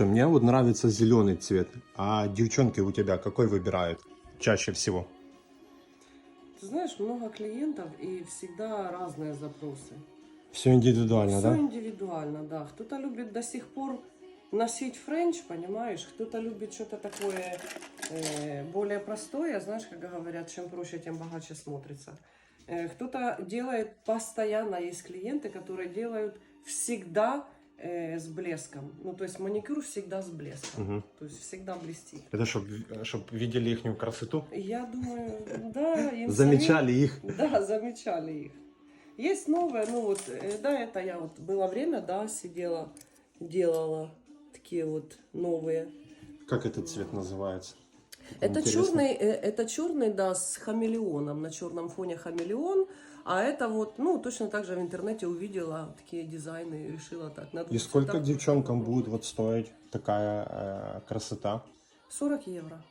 Мне вот нравится зеленый цвет, а девчонки у тебя какой выбирают чаще всего? Ты знаешь, много клиентов и всегда разные запросы. Все индивидуально, Все да? индивидуально, да. Кто-то любит до сих пор носить френч, понимаешь? Кто-то любит что-то такое более простое, знаешь, как говорят, чем проще, тем богаче смотрится. Кто-то делает постоянно, есть клиенты, которые делают всегда с блеском. Ну, то есть маникюр всегда с блеском. Мгм. То есть всегда блестит. Это чтобы видели их красоту? Я думаю, да, им Замечали самим, их? да, замечали их. Есть новое, ну вот, да, это я вот, было время, да, сидела, делала такие вот новые. Как этот цвет называется? Это Интересно. это черный, да, с хамелеоном, на черном фоне хамелеон, а это вот, ну, точно так же в интернете увидела такие дизайны и решила так, на И двух сколько цветах девчонкам будет попробовать. вот стоить такая красота? 40 евро.